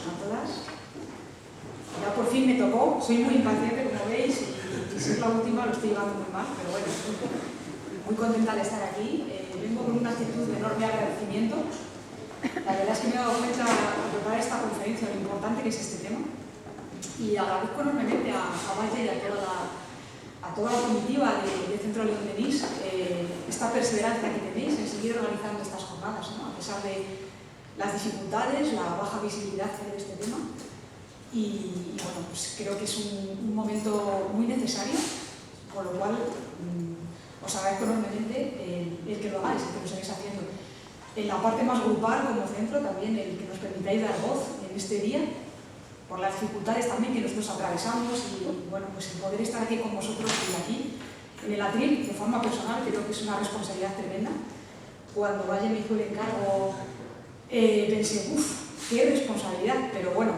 a todas. Ya por fin me tocó, soy muy impaciente como veis y ser la última lo estoy llevando muy mal, pero bueno, muy contenta de estar aquí. Vengo con una actitud de enorme agradecimiento. La verdad es que me he dado cuenta al preparar esta conferencia lo importante que es este tema y agradezco enormemente a Valle y a toda la comitiva de Centro León Denis esta perseverancia que tenéis en seguir organizando estas jornadas, ¿no? A pesar de las dificultades, la baja visibilidad de este tema. Y bueno, pues creo que es un momento muy necesario, con lo cual os agradezco enormemente el que lo hagáis, el que lo sigáis haciendo. En la parte más grupal, como centro, también el que nos permitáis dar voz en este día, por las dificultades también que nosotros atravesamos y bueno, pues el poder estar aquí con vosotros y aquí, en el atril, de forma personal, creo que es una responsabilidad tremenda. Cuando Valle me hizo el encargo, pensé, uff, qué responsabilidad, pero bueno,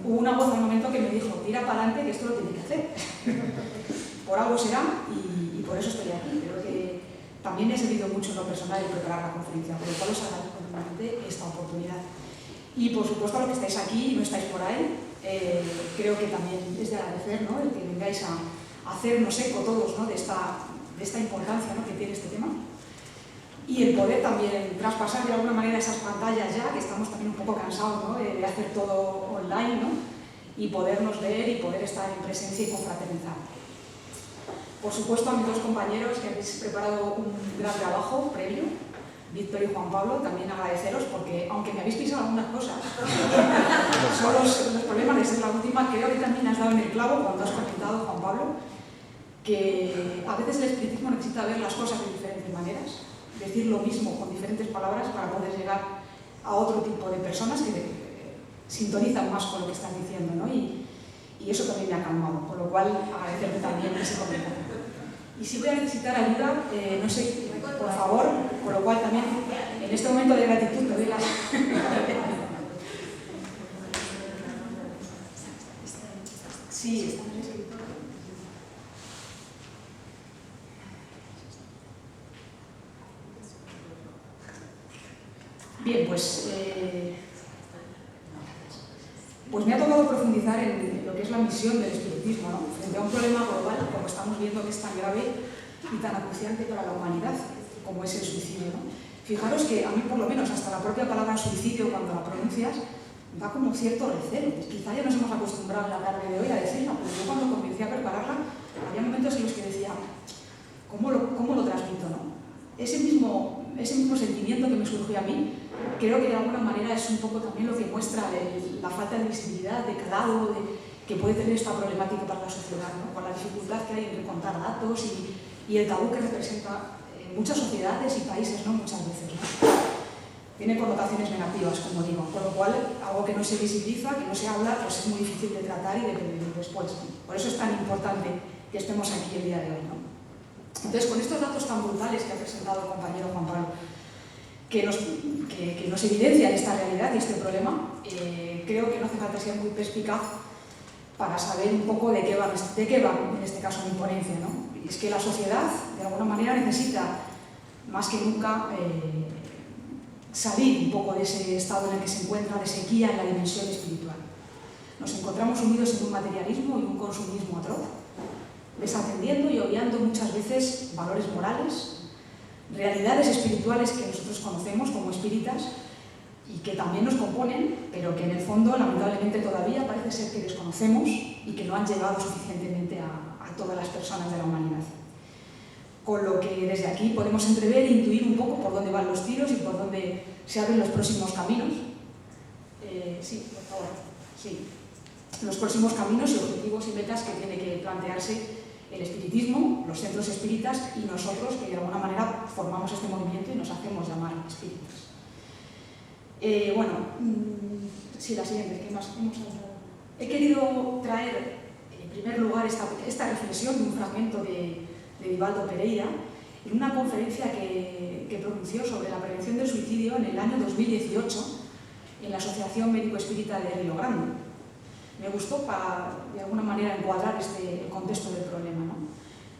hubo una voz al momento que me dijo, tira para adelante, que esto lo tiene que hacer. Por algo será y por eso estoy aquí. Creo que también he servido mucho en lo personal en preparar la conferencia, por lo cual os agradezco enormemente esta oportunidad. Y por supuesto a los que estáis aquí y no estáis por ahí, creo que también es de agradecer, ¿no?, el que vengáis a hacernos eco todos, ¿no?, de esta importancia, ¿no?, que tiene este tema. Y el poder también traspasar de alguna manera esas pantallas ya, que estamos también un poco cansados, ¿no?, de hacer todo online, ¿no?, y podernos ver y poder estar en presencia y confraternizar. Por supuesto a mis dos compañeros que habéis preparado un gran trabajo previo, Víctor y Juan Pablo, también agradeceros porque, aunque me habéis pisado algunas cosas, son los problemas de ser la última, creo que también has dado en el clavo cuando has comentado, Juan Pablo, que a veces el espiritismo necesita ver las cosas de diferentes maneras, decir lo mismo con diferentes palabras para poder llegar a otro tipo de personas que sintonizan más con lo que están diciendo, ¿no? Y eso también me ha calmado, con lo cual agradecerte también ese comentario. Y si voy a necesitar ayuda, no sé, por favor, con lo cual también en este momento de gratitud te doy las... Sí, estamos escritos. Bien, pues me ha tocado profundizar en lo que es la misión del espiritismo, ¿no?, frente a un problema global, como estamos viendo, que es tan grave y tan acuciante para la humanidad, como es el suicidio, ¿no? Fijaros que a mí, por lo menos, hasta la propia palabra suicidio, cuando la pronuncias, da como cierto recelo. Quizá ya nos hemos acostumbrado en la tarde de hoy a decirla, pero yo cuando comencé a prepararla, había momentos en los que decía, ¿cómo lo transmito, no? Ese mismo sentimiento que me surgió a mí, creo que de alguna manera es un poco también lo que muestra la falta de visibilidad, de calado, que puede tener esta problemática para la sociedad, ¿no?, con la dificultad que hay en recontar datos y el tabú que representa en muchas sociedades y países, ¿no?, muchas veces, ¿no? Tiene connotaciones negativas, como digo, con lo cual algo que no se visibiliza, que no se habla, pues es muy difícil de tratar y de prevenir después, ¿no? Por eso es tan importante que estemos aquí el día de hoy, ¿no? Entonces, con estos datos tan brutales que ha presentado el compañero Juan Pablo, que nos evidencian esta realidad y este problema, creo que no hace falta ser muy perspicaz para saber un poco de qué va en este caso mi ponencia, ¿no? Y es que la sociedad, de alguna manera, necesita más que nunca salir un poco de ese estado en el que se encuentra, de sequía en la dimensión espiritual. Nos encontramos sumidos en un materialismo y un consumismo atroz, desatendiendo y obviando muchas veces valores morales, realidades espirituales que nosotros conocemos como espíritas y que también nos componen, pero que en el fondo, lamentablemente, todavía parece ser que desconocemos y que no han llegado suficientemente a todas las personas de la humanidad. Con lo que desde aquí podemos entrever e intuir un poco por dónde van los tiros y por dónde se abren los próximos caminos. Sí, por favor. Sí. Los próximos caminos y objetivos y metas que tiene que plantearse el espiritismo, los centros espíritas y nosotros, que de alguna manera formamos este movimiento y nos hacemos llamar espíritas. Sí, la siguiente, ¿qué más hemos hablado? He querido traer, en primer lugar, esta reflexión de un fragmento de Divaldo Pereira en una conferencia que pronunció sobre la prevención del suicidio en el año 2018 en la Asociación Médico Espírita de Río Grande. Me gustó para, de alguna manera, encuadrar el contexto del problema, ¿no?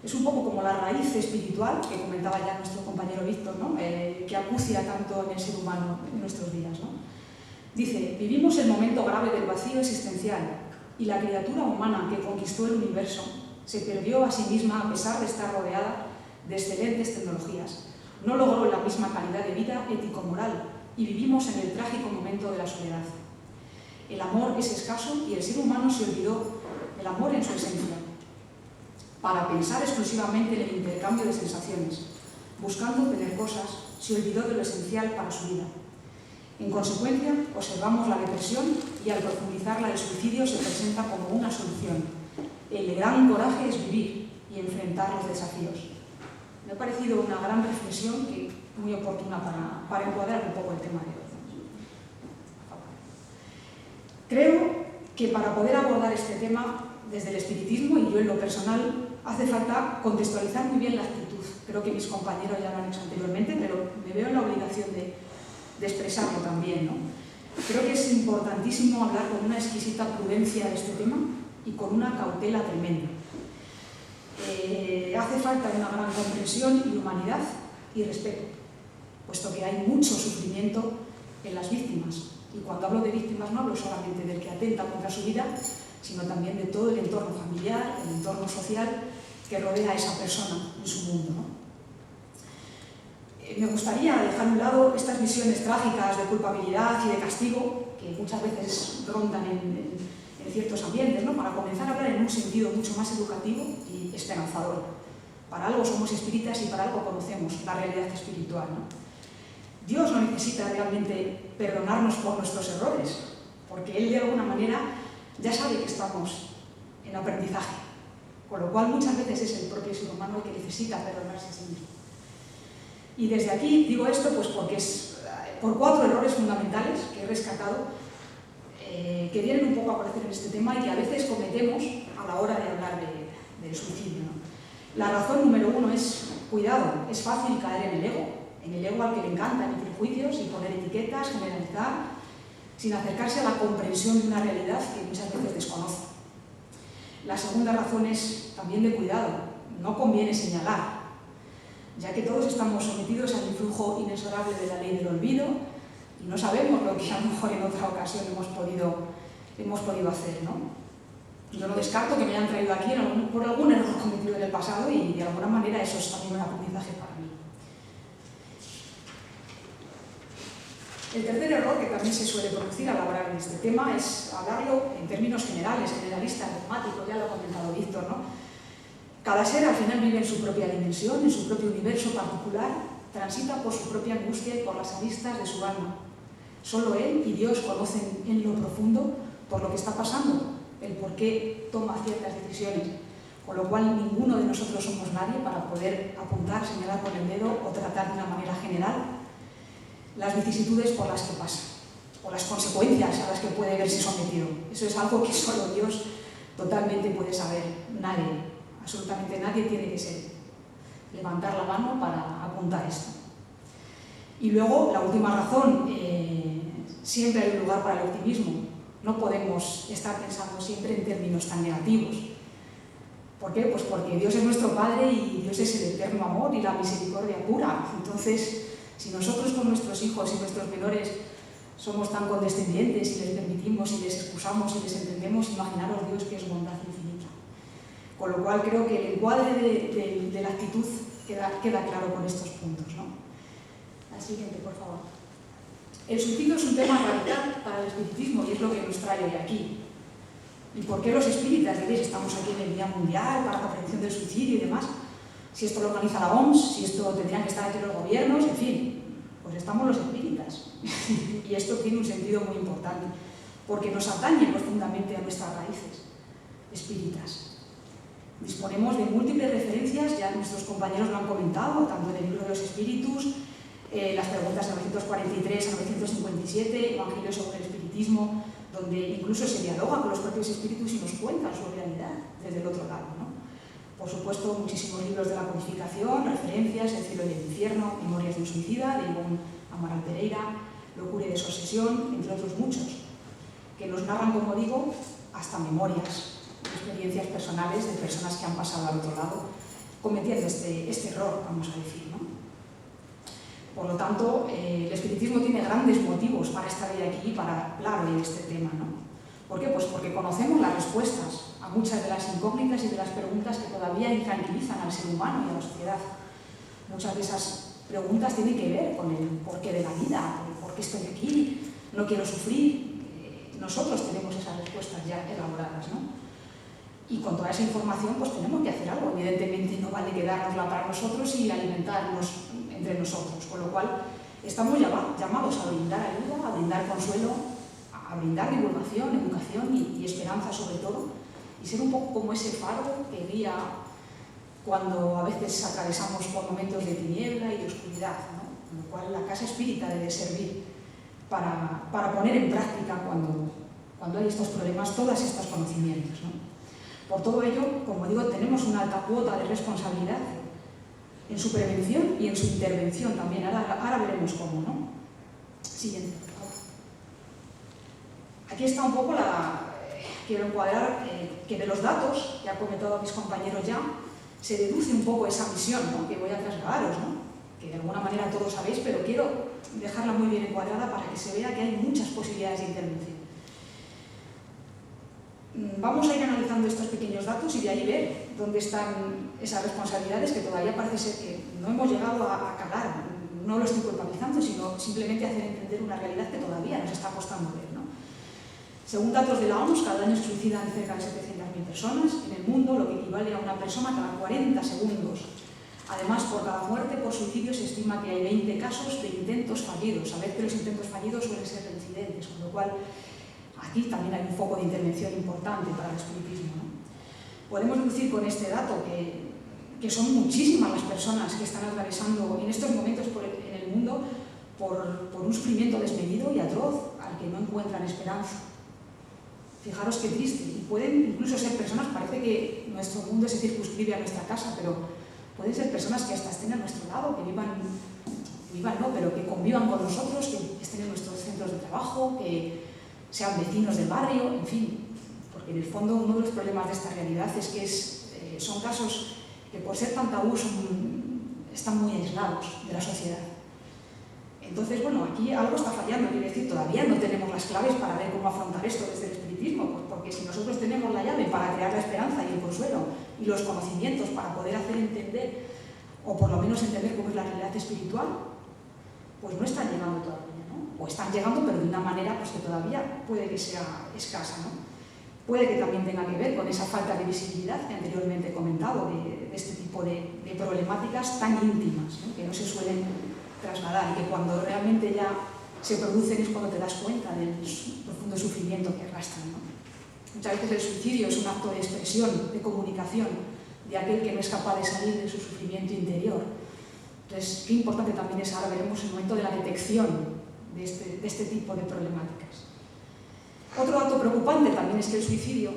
Es un poco como la raíz espiritual que comentaba ya nuestro compañero Víctor, ¿no?, que acucia tanto en el ser humano en nuestros días, ¿no? Dice, vivimos el momento grave del vacío existencial y la criatura humana que conquistó el universo se perdió a sí misma a pesar de estar rodeada de excelentes tecnologías. No logró la misma calidad de vida ético-moral y vivimos en el trágico momento de la soledad. El amor es escaso y el ser humano se olvidó del amor en su esencia, para pensar exclusivamente en el intercambio de sensaciones. Buscando tener cosas, se olvidó de lo esencial para su vida. En consecuencia, observamos la depresión y al profundizarla el suicidio se presenta como una solución. El gran coraje es vivir y enfrentar los desafíos. Me ha parecido una gran reflexión que muy oportuna para encuadrar un poco el tema de hoy. Creo que para poder abordar este tema desde el espiritismo, y yo en lo personal, hace falta contextualizar muy bien la actitud. Creo que mis compañeros ya lo han hecho anteriormente, pero me veo en la obligación de expresarlo también, ¿no? Creo que es importantísimo hablar con una exquisita prudencia de este tema y con una cautela tremenda. Hace falta una gran comprensión y humanidad y respeto, puesto que hay mucho sufrimiento en las víctimas. Y cuando hablo de víctimas no hablo solamente del que atenta contra su vida, sino también de todo el entorno familiar, el entorno social que rodea a esa persona en su mundo, ¿no? Me gustaría dejar a un lado estas visiones trágicas de culpabilidad y de castigo que muchas veces rondan en ciertos ambientes, ¿no? Para comenzar a hablar en un sentido mucho más educativo y esperanzador. Para algo somos espíritas y para algo conocemos la realidad espiritual, ¿no? Dios no necesita realmente perdonarnos por nuestros errores, porque Él de alguna manera ya sabe que estamos en aprendizaje, con lo cual muchas veces es el propio ser humano el que necesita perdonarse a sí mismo. Y desde aquí digo esto pues porque es por 4 errores fundamentales que he rescatado, que vienen un poco a aparecer en este tema y que a veces cometemos a la hora de hablar del suicidio, ¿no? La razón número 1 es, cuidado, es fácil caer en el ego al que le encanta emitir juicios y poner etiquetas, generalizar, sin acercarse a la comprensión de una realidad que muchas veces desconoce. La segunda razón es también de cuidado, no conviene señalar, ya que todos estamos sometidos al influjo inexorable de la ley del olvido y no sabemos lo que a lo mejor en otra ocasión hemos podido hacer, ¿no? Yo no descarto que me hayan traído aquí por algún error cometido en el pasado y de alguna manera eso es también un aprendizaje para mí. El tercer error que también se suele producir al hablar de este tema es hablarlo en términos generales, generalistas, dogmáticos, ya lo ha comentado Víctor, ¿no? Cada ser al final vive en su propia dimensión, en su propio universo particular, transita por su propia angustia y por las aristas de su alma. Solo Él y Dios conocen en lo profundo por lo que está pasando, el por qué toma ciertas decisiones, con lo cual ninguno de nosotros somos nadie para poder apuntar, señalar con el dedo o tratar de una manera general las vicisitudes por las que pasa, o las consecuencias a las que puede verse sometido. Eso es algo que solo Dios totalmente puede saber, nadie. Absolutamente nadie tiene que levantar la mano para apuntar esto. Y luego, la última razón, siempre hay un lugar para el optimismo. No podemos estar pensando siempre en términos tan negativos. ¿Por qué? Pues porque Dios es nuestro Padre y Dios es el eterno amor y la misericordia pura. Entonces, si nosotros con nuestros hijos y nuestros menores somos tan condescendientes y les permitimos y les excusamos y les entendemos, imaginaros Dios que es bondad infinita. Con lo cual creo que el encuadre de la actitud queda claro con estos puntos, ¿no? La siguiente, por favor. El suicidio es un tema radical para el espiritismo y es lo que nos trae hoy aquí. ¿Y por qué los espíritas? ¿Veis? Estamos aquí en el Día Mundial para la prevención del suicidio y demás. Si esto lo organiza la OMS, si esto tendrían que estar aquí los gobiernos, en fin, pues estamos los espíritas. Y esto tiene un sentido muy importante, porque nos atañe profundamente a nuestras raíces espíritas. Disponemos de múltiples referencias, ya nuestros compañeros lo han comentado, tanto en el libro de los espíritus, las preguntas de 943 a 957, Evangelio sobre el espiritismo, donde incluso se dialoga con los propios espíritus y nos cuentan su realidad desde el otro lado, ¿no? Por supuesto, muchísimos libros de la codificación, referencias, El cielo y el infierno, Memorias de un suicida, de Ivonne Amaral Pereira, Locura y desosesión, entre otros muchos, que nos narran, como digo, hasta memorias, experiencias personales de personas que han pasado al otro lado, cometiendo este error, vamos a decir, ¿no? Por lo tanto, el espiritismo tiene grandes motivos para estar hoy aquí y para hablar de este tema, ¿no? ¿Por qué? Pues porque conocemos las respuestas a muchas de las incógnitas y de las preguntas que todavía intranquilizan al ser humano y a la sociedad. Muchas de esas preguntas tienen que ver con el porqué de la vida, por qué estoy aquí, no quiero sufrir. Nosotros tenemos esas respuestas ya elaboradas, ¿no? Y con toda esa información pues tenemos que hacer algo. Evidentemente no vale quedárnosla para nosotros y alimentarnos entre nosotros, con lo cual estamos llamados a brindar ayuda, a brindar consuelo, a brindar divulgación, educación y esperanza sobre todo, y ser un poco como ese faro que guía cuando a veces atravesamos por momentos de tiniebla y de oscuridad, ¿no? Con lo cual la casa espírita debe servir para poner en práctica cuando hay estos problemas todos estos conocimientos, ¿no? Por todo ello, como digo, tenemos una alta cuota de responsabilidad en su prevención y en su intervención también. Ahora veremos cómo, ¿no? Siguiente, por favor. Aquí está un poco quiero encuadrar que de los datos que han comentado mis compañeros ya, se deduce un poco esa misión, ¿no?, que voy a trasladaros, ¿no?, que de alguna manera todos sabéis, pero quiero dejarla muy bien encuadrada para que se vea que hay muchas posibilidades de intervención. Vamos a ir analizando estos pequeños datos y de ahí ver dónde están esas responsabilidades que todavía parece ser que no hemos llegado a calar. No lo estoy culpabilizando, sino simplemente hacer entender una realidad que todavía nos está costando ver, ¿no? Según datos de la OMS, cada año se suicidan cerca de 700.000 personas en el mundo, lo que equivale a una persona cada 40 segundos. Además, por cada muerte por suicidio se estima que hay 20 casos de intentos fallidos. Sabed que los intentos fallidos suelen ser reincidentes, con lo cual aquí también hay un foco de intervención importante para el espiritismo, ¿no? Podemos deducir con este dato que son muchísimas las personas que están atravesando en estos momentos en el mundo por un sufrimiento desmedido y atroz al que no encuentran esperanza. Fijaros qué triste. Y pueden incluso ser personas, parece que nuestro mundo se circunscribe a nuestra casa, pero pueden ser personas que hasta estén a nuestro lado, que vivan no, pero que convivan con nosotros, que estén en nuestros centros de trabajo, que sean vecinos del barrio, en fin, porque en el fondo uno de los problemas de esta realidad es que son casos que por ser tan tabú están muy aislados de la sociedad. Entonces, bueno, aquí algo está fallando, quiere decir, todavía no tenemos las claves para ver cómo afrontar esto desde el espiritismo, pues porque si nosotros tenemos la llave para crear la esperanza y el consuelo y los conocimientos para poder hacer entender, o por lo menos entender cómo es la realidad espiritual, pues no están llegando todavía, ¿no? O están llegando, pero de una manera pues, que todavía puede que sea escasa, ¿no? Puede que también tenga que ver con esa falta de visibilidad que anteriormente he comentado, de este tipo de problemáticas tan íntimas, ¿no?, que no se suelen trasladar y que cuando realmente ya se producen es cuando te das cuenta del profundo sufrimiento que arrastran, ¿no? Muchas veces el suicidio es un acto de expresión, de comunicación de aquel que no es capaz de salir de su sufrimiento interior. Entonces, qué importante también es, ahora veremos el momento de la detección de este tipo de problemáticas. Otro dato preocupante también es que el suicidio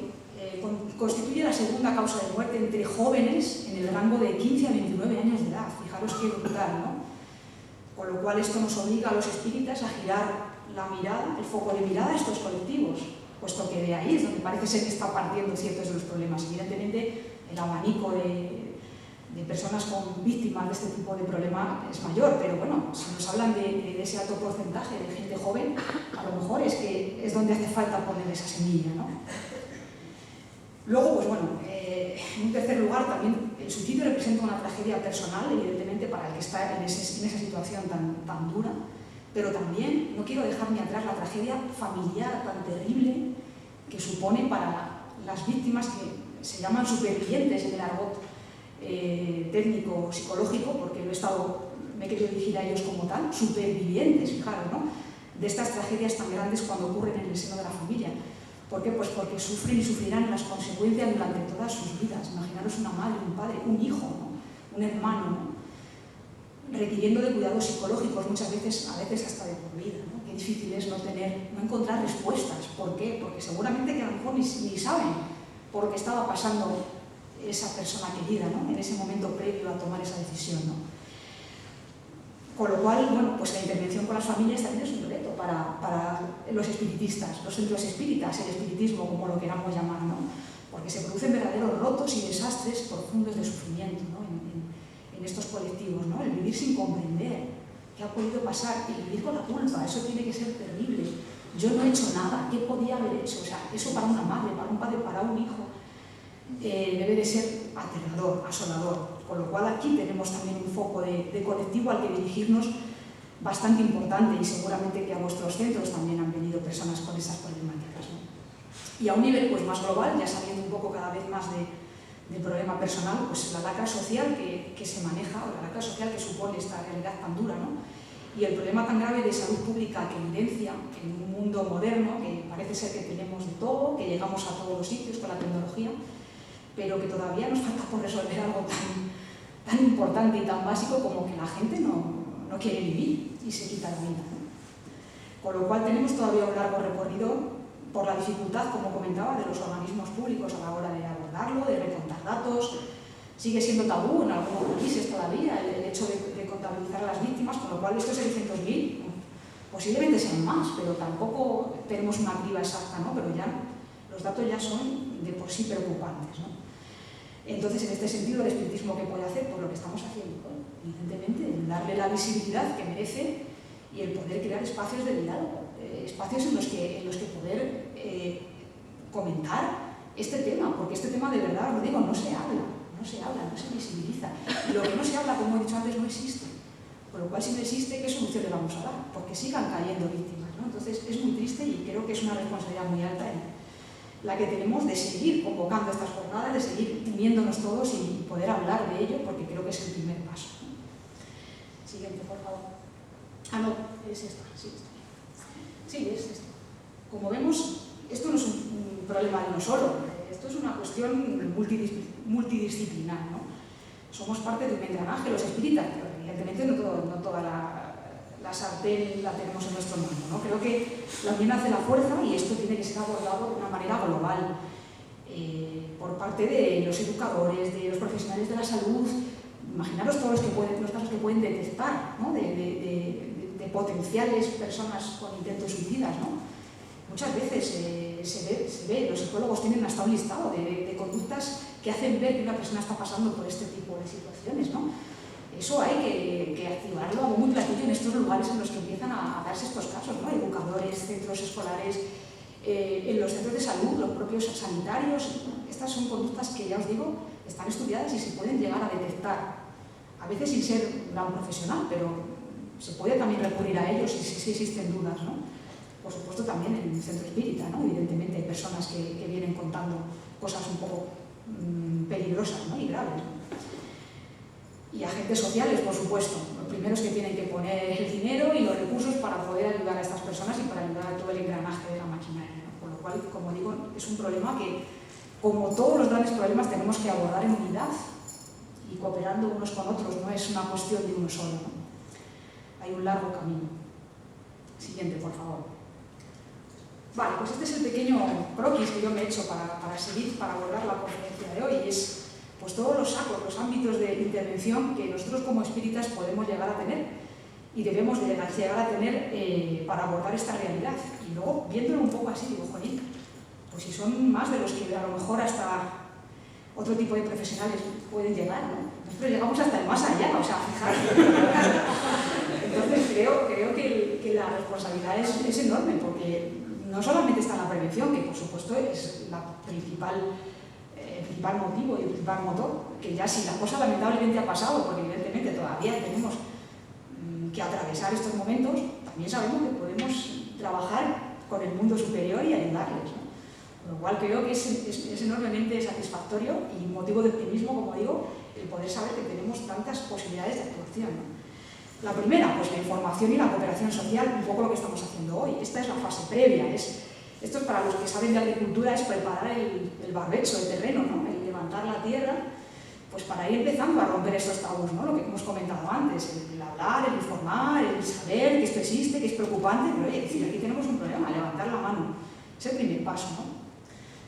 constituye la segunda causa de muerte entre jóvenes en el rango de 15 a 29 años de edad. Fijaros qué brutal, ¿no? Con lo cual esto nos obliga a los espíritas a girar la mirada, el foco de mirada a estos colectivos, puesto que de ahí es donde parece ser que está partiendo ciertos de los problemas. Evidentemente, el abanico de personas con víctimas de este tipo de problema es mayor, pero bueno, si nos hablan de ese alto porcentaje de gente joven, a lo mejor es donde hace falta poner esa semilla, ¿no? Luego, pues bueno, en un tercer lugar también el suicidio representa una tragedia personal, evidentemente, para el que está en esa situación tan dura, pero también no quiero dejar ni atrás la tragedia familiar tan terrible que supone para las víctimas que se llaman supervivientes en el argot técnico psicológico, porque me he querido dirigir a ellos como tal, supervivientes, fijaros, ¿no?, de estas tragedias tan grandes cuando ocurren en el seno de la familia. ¿Por qué? Pues porque sufren y sufrirán las consecuencias durante todas sus vidas. Imaginaros una madre, un padre, un hijo, ¿no?, un hermano, ¿no?, requiriendo de cuidados psicológicos muchas veces, a veces hasta de por vida, ¿no? Qué difícil es no encontrar respuestas. ¿Por qué? Porque seguramente que a lo mejor ni saben por lo que estaba pasando esa persona querida, ¿no?, en ese momento previo a tomar esa decisión, ¿no? Con lo cual, bueno, pues la intervención con las familias también es un reto para los espiritistas, los centros espíritas, el espiritismo, como lo queramos llamar, ¿no? Porque se producen verdaderos rotos y desastres profundos de sufrimiento, ¿no?, en estos colectivos, ¿no? El vivir sin comprender, ¿Qué ha podido pasar? Y vivir con la culpa, eso tiene que ser terrible. Yo no he hecho nada, ¿qué podía haber hecho? O sea, eso para una madre, para un padre, para un hijo, debe de ser aterrador, asolador. Con lo cual aquí tenemos también un foco de colectivo al que dirigirnos bastante importante, y seguramente que a vuestros centros también han venido personas con esas problemáticas, ¿no? Y a un nivel pues, más global, ya sabiendo un poco cada vez más del problema personal, pues la lacra social que se maneja, o la lacra social que supone esta realidad tan dura, ¿no? Y el problema tan grave de salud pública que evidencia en un mundo moderno, que parece ser que tenemos de todo, que llegamos a todos los sitios con la tecnología, pero que todavía nos falta por resolver algo tan importante y tan básico como que la gente no quiere vivir y se quita la vida, ¿no? Con lo cual tenemos todavía un largo recorrido por la dificultad, como comentaba, de los organismos públicos a la hora de abordarlo, de recontar datos. Sigue siendo tabú en algunos países todavía el hecho de contabilizar a las víctimas, con lo cual estos 600.000 posiblemente sean más, pero tampoco tenemos una criba exacta, ¿no? Pero ya los datos ya son de por sí preocupantes, ¿no? Entonces, en este sentido, el espiritismo, ¿qué puede hacer? Pues lo que estamos haciendo, ¿no? Evidentemente, darle la visibilidad que merece y el poder crear espacios de diálogo, espacios en los que poder comentar este tema, porque este tema de verdad, os lo digo, no se habla, no se visibiliza. Y lo que no se habla, como he dicho antes, no existe. Por lo cual, si no existe, ¿qué solución le vamos a dar? Porque sigan cayendo víctimas, ¿no? Entonces, es muy triste y creo que es una responsabilidad muy alta la que tenemos de seguir convocando estas jornadas, de seguir uniéndonos todos y poder hablar de ello, porque creo que es el primer paso, ¿no? Siguiente, por favor. Ah, no, es esta, sí, está bien. Sí, es esta. Como vemos, esto no es un problema de uno solo, esto es una cuestión multidisciplinar, ¿no? Somos parte de un engranaje, los espíritas, pero evidentemente no toda la sartén la tenemos en nuestro mano, ¿no? Creo que la unión hace la fuerza y esto tiene que ser abordado de una manera global, por parte de los educadores, de los profesionales de la salud. Imaginaros todos los casos que pueden detectar, ¿no? de potenciales personas con intentos suicidas, ¿no? Muchas veces se ve, los psicólogos tienen hasta un listado de conductas que hacen ver que una persona está pasando por este tipo de situaciones, ¿no? Eso hay que activarlo a bombo y platillo en estos lugares en los que empiezan a darse estos casos, ¿no? Educadores, centros escolares, en los centros de salud, los propios sanitarios. Estas son conductas que, ya os digo, están estudiadas y se pueden llegar a detectar. A veces sin ser un gran profesional, pero se puede también recurrir a ellos si existen dudas, ¿no? Por supuesto, también en el centro espírita, ¿no? Evidentemente hay personas que vienen contando cosas un poco peligrosas, ¿no? Y graves, ¿no? Y agentes sociales, por supuesto, los primeros que tienen que poner el dinero y los recursos para poder ayudar a estas personas y para ayudar a todo el engranaje de la maquinaria, ¿no? Con lo cual, como digo, es un problema que, como todos los grandes problemas, tenemos que abordar en unidad y cooperando unos con otros, no es una cuestión de uno solo, ¿no? Hay un largo camino. Siguiente, por favor. Vale, pues este es el pequeño croquis que yo me he hecho para seguir, para abordar la conferencia de hoy, y es pues todos los sacos, los ámbitos de intervención que nosotros como espíritas podemos llegar a tener y debemos de llegar a tener para abordar esta realidad. Y luego, viéndolo un poco así, digo, joder, pues si son más de los que a lo mejor hasta otro tipo de profesionales pueden llegar, ¿no? Nosotros llegamos hasta el más allá, o sea, fijaros. Entonces creo que la responsabilidad es enorme, porque no solamente está en la prevención, que por supuesto es el principal motivo y el principal motor, que ya si la cosa lamentablemente ha pasado, porque evidentemente todavía tenemos que atravesar estos momentos, también sabemos que podemos trabajar con el mundo superior y ayudarles, ¿no? Con lo cual creo que es enormemente satisfactorio y motivo de optimismo, como digo, el poder saber que tenemos tantas posibilidades de actuación, ¿no? La primera, pues la información y la cooperación social, un poco lo que estamos haciendo hoy. Esta es la fase previa. Esto es para los que saben de agricultura, es preparar el barbecho, el terreno, ¿no? El levantar la tierra, pues para ir empezando a romper estos tabús, ¿no? Lo que hemos comentado antes, el hablar, el informar, el saber que esto existe, que es preocupante, pero oye, decir, aquí tenemos un problema, levantar la mano. Es el primer paso, ¿no?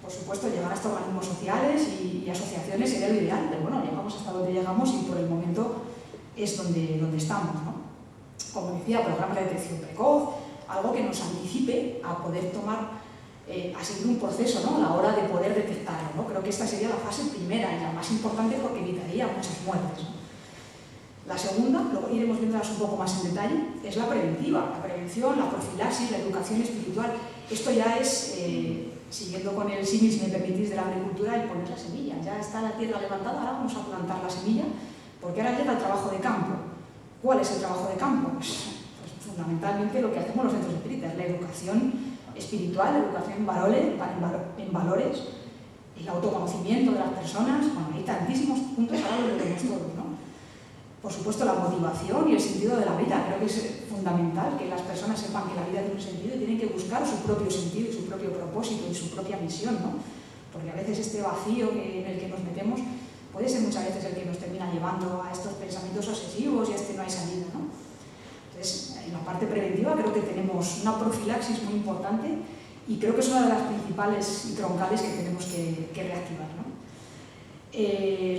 Por supuesto, llegar hasta organismos sociales y asociaciones sería lo ideal, pero bueno, llegamos hasta donde llegamos y por el momento es donde estamos, ¿no? Como decía, programas de detección precoz, algo que nos anticipe a poder tomar, a seguir un proceso, ¿no? A la hora de poder detectarlo, ¿no? Creo que esta sería la fase primera y la más importante porque evitaría muchas muertes, ¿no? La segunda, luego iremos viéndolas un poco más en detalle, es la preventiva, la prevención, la profilaxis, la educación espiritual. Esto ya es, siguiendo con el símil, si me permitís, de la agricultura, el poner la semilla. Ya está la tierra levantada, ahora vamos a plantar la semilla, porque ahora llega el trabajo de campo. ¿Cuál es el trabajo de campo? Pues fundamentalmente lo que hacemos los centros espíritas, la educación espiritual, la educación en valores, el autoconocimiento de las personas. Bueno, hay tantísimos puntos, ahora lo veremos todos, ¿no? Por supuesto, la motivación y el sentido de la vida. Creo que es fundamental que las personas sepan que la vida tiene un sentido y tienen que buscar su propio sentido y su propio propósito y su propia misión, ¿no? Porque a veces este vacío en el que nos metemos puede ser muchas veces el que nos termina llevando a estos pensamientos obsesivos y a no hay salida, ¿no? Entonces, en la parte preventiva creo que tenemos una profilaxis muy importante y creo que es una de las principales y troncales que tenemos que reactivar, ¿no?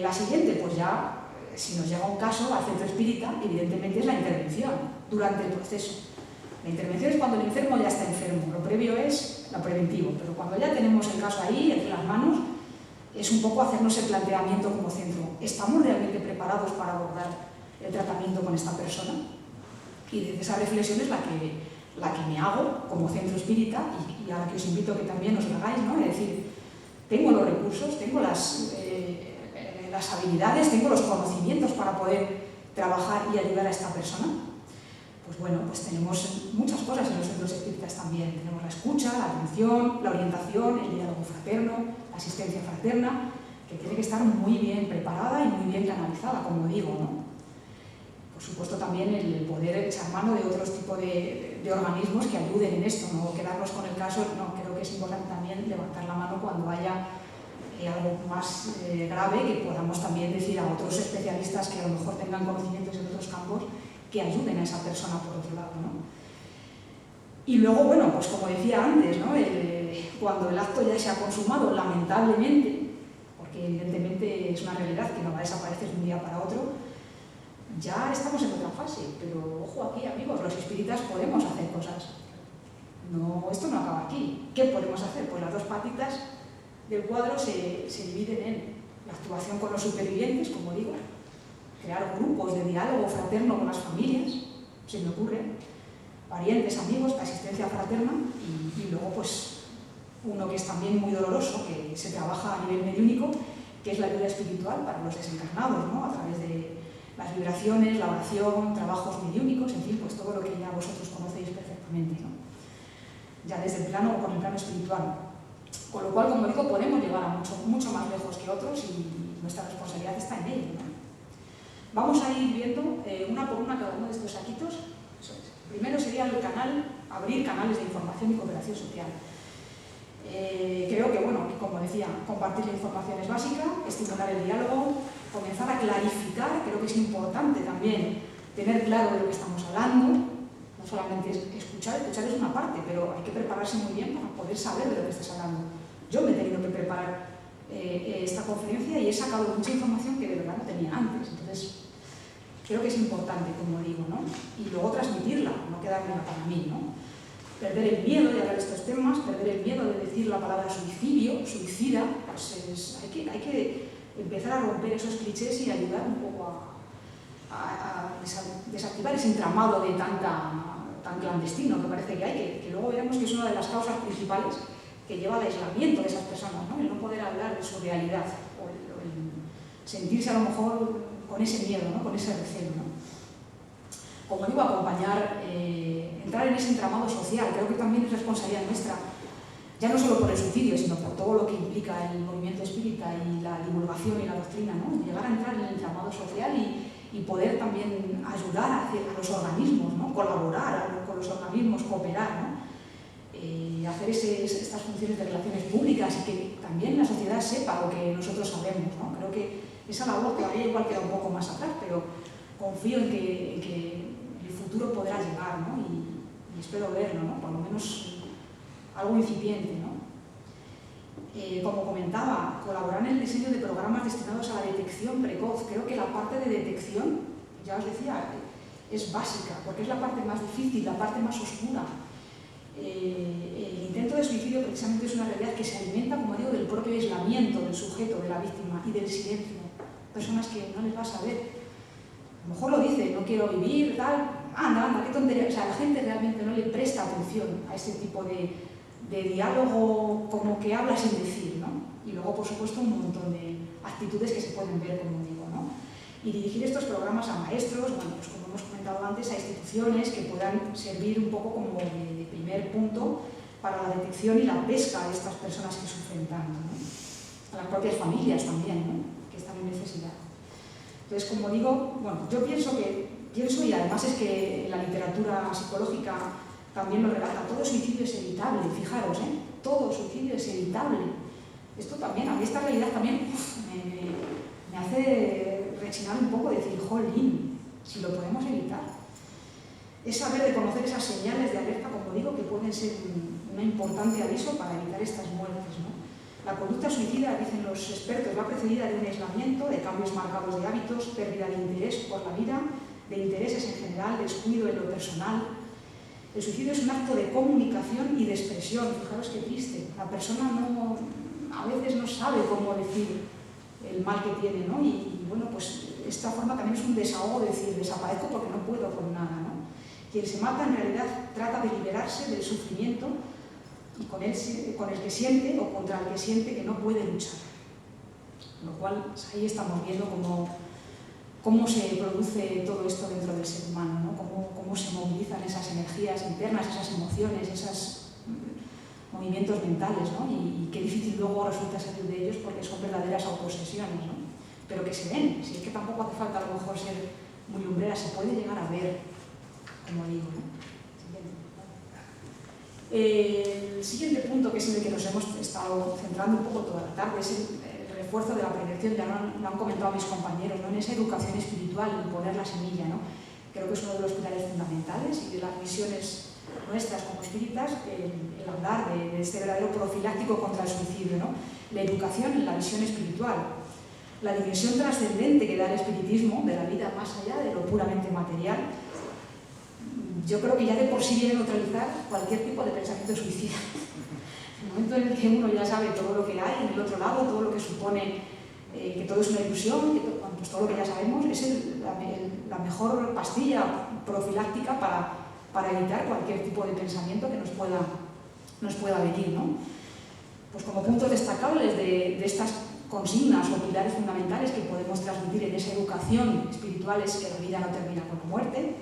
La siguiente, pues ya, si nos llega un caso al centro espírita, evidentemente es la intervención durante el proceso. La intervención es cuando el enfermo ya está enfermo, lo previo es lo preventivo, pero cuando ya tenemos el caso ahí, entre las manos, es un poco hacernos el planteamiento como centro. ¿Estamos realmente preparados para abordar el tratamiento con esta persona? Y desde esa reflexión es la que me hago como centro espírita y a la que os invito a que también os lo hagáis, ¿no? Es decir, tengo los recursos, tengo las habilidades, tengo los conocimientos para poder trabajar y ayudar a esta persona. Pues bueno, pues tenemos muchas cosas en los centros espíritas también. Tenemos la escucha, la atención, la orientación, el diálogo fraterno, la asistencia fraterna, que tiene que estar muy bien preparada y muy bien canalizada, como digo, ¿no? Por supuesto también el poder echar mano de otros tipos de organismos que ayuden en esto, no quedarnos con el caso. No, creo que es importante también levantar la mano cuando haya algo más grave, que podamos también decir a otros especialistas que a lo mejor tengan conocimientos en otros campos que ayuden a esa persona por otro lado, ¿no? Y luego, bueno, pues como decía antes, ¿no? Cuando el acto ya se ha consumado, lamentablemente, porque evidentemente es una realidad que no va a desaparecer de un día para otro, ya estamos en otra fase. Pero ojo aquí, amigos, los espíritas podemos hacer cosas. No, esto no acaba aquí. ¿Qué podemos hacer? Pues las dos patitas del cuadro se dividen en la actuación con los supervivientes, como digo, crear grupos de diálogo fraterno con las familias, se me ocurre, parientes, amigos, asistencia fraterna, y luego pues uno que es también muy doloroso, que se trabaja a nivel mediúnico, que es la ayuda espiritual para los desencarnados, ¿no? A través de las vibraciones, la oración, trabajos mediúnicos, en fin, pues todo lo que ya vosotros conocéis perfectamente, ¿no? Ya desde el plano, con el plano espiritual. Con lo cual, como digo, podemos llegar a mucho más lejos que otros y nuestra responsabilidad está en ello, ¿no? Vamos a ir viendo una por una cada uno de estos saquitos. Eso es. Primero sería el canal, abrir canales de información y cooperación social. Creo que, bueno, como decía, compartir la información es básica, estimular el diálogo, comenzar a clarificar. Creo que es importante también tener claro de lo que estamos hablando. No solamente escuchar es una parte, pero hay que prepararse muy bien para poder saber de lo que estás hablando. Yo me he tenido que preparar esta conferencia y he sacado mucha información que de verdad no tenía antes. Entonces, creo que es importante, como digo, ¿no? Y luego transmitirla, no quedármela para mí, ¿no? Perder el miedo de hablar de estos temas, perder el miedo de decir la palabra suicidio, suicida, pues hay que empezar a romper esos clichés y ayudar un poco a desactivar ese entramado de tan clandestino que parece que hay, que luego veremos que es una de las causas principales que lleva al aislamiento de esas personas, ¿no? El no poder hablar de su realidad o el sentirse a lo mejor con ese miedo, ¿no? Con ese recelo, ¿no? Como digo, acompañar, entrar en ese entramado social. Creo que también es responsabilidad nuestra, ya no solo por el suicidio, sino por todo lo que implica el movimiento espírita y la divulgación y la doctrina, ¿no? Llegar a entrar en el entramado social y poder también ayudar a los organismos, ¿no? Colaborar con los organismos, cooperar, ¿no? Hacer estas funciones de relaciones públicas y que también la sociedad sepa lo que nosotros sabemos, ¿no? Creo que esa labor todavía igual queda un poco más atrás, pero confío en que el futuro podrá llegar, ¿no? Y espero verlo, ¿no? Por lo menos algo incipiente, ¿no? Como comentaba, colaborar en el diseño de programas destinados a la detección precoz. Creo que la parte de detección, ya os decía, es básica, porque es la parte más difícil, la parte más oscura. El intento de suicidio precisamente es una realidad que se alimenta, como digo, del propio aislamiento del sujeto, de la víctima y del silencio. Personas que no les va a saber, A lo mejor lo dice, no quiero vivir, tal, anda, qué tontería. O sea, la gente realmente no le presta atención a ese tipo de diálogo como que habla sin decir, ¿no? Y luego, por supuesto, un montón de actitudes que se pueden ver, como digo, ¿no? Y dirigir estos programas a maestros, bueno, pues como hemos comentado antes, a instituciones que puedan servir un poco como de primer punto para la detección y la pesca de estas personas que sufren tanto, ¿no? A las propias familias también, ¿no? Que están en necesidad. Entonces, como digo, bueno, yo pienso, y además es que en la literatura psicológica también lo relata, todo suicidio es evitable, fijaros, todo suicidio es evitable. Esto también, a mí esta realidad también me hace rechinar un poco, decir, jolín, si lo podemos evitar. Es saber reconocer esas señales de alerta, como digo, que pueden ser un importante aviso para evitar estas muertes, ¿no? La conducta suicida, dicen los expertos, va precedida de un aislamiento, de cambios marcados de hábitos, pérdida de interés por la vida, de intereses en general, descuido en lo personal. El suicidio es un acto de comunicación y de expresión. Fijaros qué triste. La persona a veces no sabe cómo decir el mal que tiene, ¿no? Y bueno, pues esta forma también es un desahogo de decir, desaparezco porque no puedo con nada, ¿no? Quien se mata en realidad trata de liberarse del sufrimiento y con el que siente o contra el que siente que no puede luchar. Lo cual, pues ahí estamos viendo cómo se produce todo esto dentro del ser humano, ¿no? Cómo se movilizan esas energías internas, esas emociones, esos movimientos mentales, ¿no? Y qué difícil luego resulta salir de ellos porque son verdaderas autoobsesiones, ¿no? Pero que se ven, si es que tampoco hace falta a lo mejor ser muy lumbrera, se puede llegar a ver, como digo, ¿no? El siguiente punto, que es en el que nos hemos estado centrando un poco toda la tarde, es el refuerzo de la prevención. Ya lo han comentado mis compañeros, ¿no? En esa educación espiritual, en poner la semilla, ¿no? Creo que es uno de los pilares fundamentales y de las misiones nuestras como espíritas, el hablar de este verdadero profiláctico contra el suicidio, ¿no? La educación en la visión espiritual, la dimensión trascendente que da el espiritismo de la vida más allá de lo puramente material. Yo creo que ya de por sí viene a neutralizar cualquier tipo de pensamiento suicida. En el momento en el que uno ya sabe todo lo que hay en el otro lado, todo lo que supone que todo es una ilusión, pues todo lo que ya sabemos, es la mejor pastilla profiláctica para evitar cualquier tipo de pensamiento que nos pueda venir, ¿no? Pues como puntos destacables de estas consignas o pilares fundamentales que podemos transmitir en esa educación espiritual es que la vida no termina con la muerte,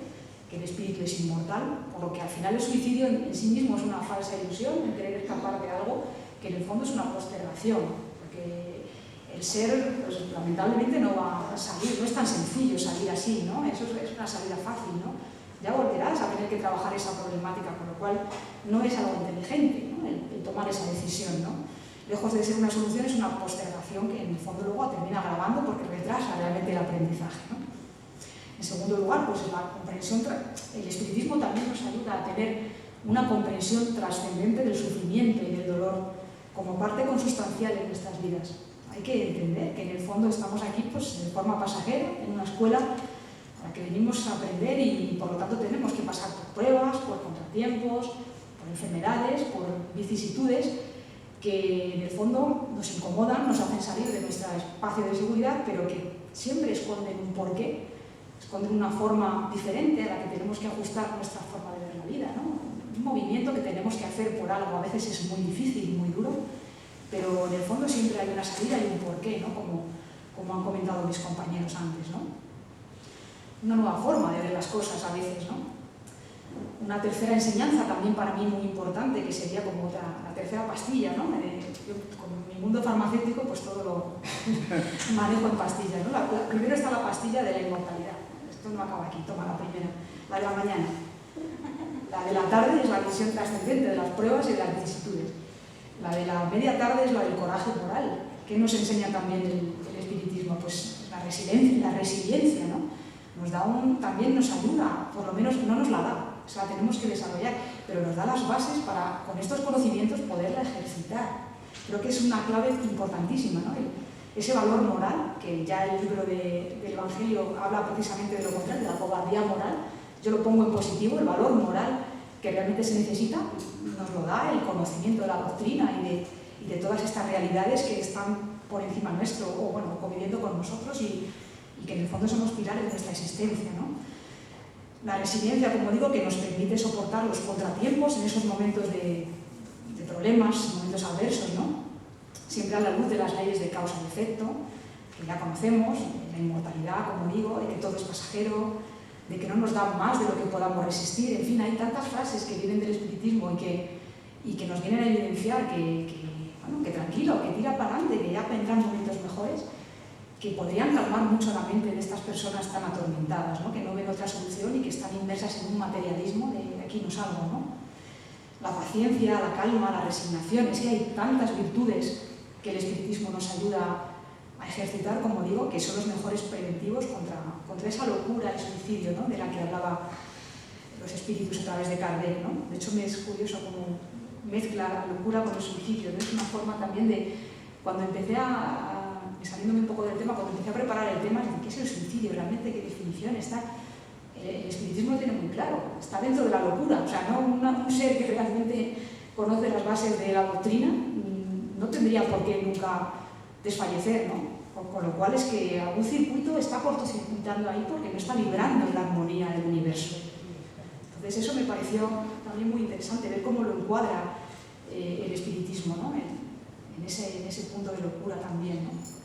que el espíritu es inmortal, por lo que al final el suicidio en sí mismo es una falsa ilusión, el querer escapar de algo que en el fondo es una postergación, porque el ser, pues, lamentablemente no va a salir, no es tan sencillo salir así, ¿no? Eso es una salida fácil, ¿no? Ya volverás a tener que trabajar esa problemática, con lo cual no es algo inteligente, ¿no? el tomar esa decisión, ¿no? Lejos de ser una solución, es una postergación que en el fondo luego termina agravando porque retrasa realmente el aprendizaje, ¿no? En segundo lugar, pues la comprensión, el espiritismo también nos ayuda a tener una comprensión trascendente del sufrimiento y del dolor como parte consustancial en nuestras vidas. Hay que entender que en el fondo estamos aquí pues, de forma pasajera, en una escuela a la que venimos a aprender y por lo tanto tenemos que pasar por pruebas, por contratiempos, por enfermedades, por vicisitudes que en el fondo nos incomodan, nos hacen salir de nuestro espacio de seguridad, pero que siempre esconden un porqué, esconden una forma diferente a la que tenemos que ajustar nuestra forma de ver la vida, ¿no? Un movimiento que tenemos que hacer por algo, a veces es muy difícil y muy duro, pero en el fondo siempre hay una salida y un porqué, ¿no? Como han comentado mis compañeros antes, ¿no? Una nueva forma de ver las cosas a veces, ¿no? Una tercera enseñanza también para mí muy importante, que sería como la tercera pastilla, ¿no? Yo, con mi mundo farmacéutico, pues todo lo manejo en pastillas, ¿no? Primero está la pastilla de la inmortalidad. Esto no acaba aquí, toma la primera, la de la mañana. La de la tarde es la visión trascendente de las pruebas y de las vicisitudes. La de la media tarde es la del coraje moral. ¿Qué nos enseña también el espiritismo? Pues la resiliencia, ¿no? También nos ayuda, por lo menos no nos la da, o sea, la tenemos que desarrollar, pero nos da las bases para, con estos conocimientos, poderla ejercitar. Creo que es una clave importantísima, ¿no? Ese valor moral, que ya el libro del Evangelio habla precisamente de lo contrario, de la cobardía moral, yo lo pongo en positivo, el valor moral que realmente se necesita, nos lo da el conocimiento de la doctrina y de todas estas realidades que están por encima nuestro, o bueno, conviviendo con nosotros y que en el fondo son los pilares de nuestra existencia, ¿no? La resiliencia, como digo, que nos permite soportar los contratiempos en esos momentos de problemas, momentos adversos, ¿no? Siempre a la luz de las leyes de causa y efecto, que ya conocemos, la inmortalidad, como digo, de que todo es pasajero, de que no nos da más de lo que podamos resistir. En fin, hay tantas frases que vienen del espiritismo y que nos vienen a evidenciar que tranquilo, que tira para adelante, que ya vendrán momentos mejores, que podrían calmar mucho la mente de estas personas tan atormentadas, ¿no? Que no ven otra solución y que están inmersas en un materialismo de aquí no salgo, ¿no? La paciencia, la calma, la resignación, es que hay tantas virtudes que el espiritismo nos ayuda a ejercitar, como digo, que son los mejores preventivos contra esa locura, el suicidio, ¿no? De la que hablaba los espíritus a través de Kardec, ¿no? De hecho, me es curioso cómo mezcla la locura con el suicidio, ¿no? Es una forma también de, cuando empecé saliéndome un poco del tema, cuando empecé a preparar el tema, ¿qué es el suicidio? ¿Realmente qué definición está? El espiritismo lo tiene muy claro, está dentro de la locura, o sea, no un ser que realmente conoce las bases de la doctrina no tendría por qué nunca desfallecer, ¿no? Con lo cual es que algún circuito está cortocircuitando ahí porque no está vibrando en la armonía del universo. Entonces eso me pareció también muy interesante, ver cómo lo encuadra el espiritismo, ¿no? En ese punto de locura también, ¿no?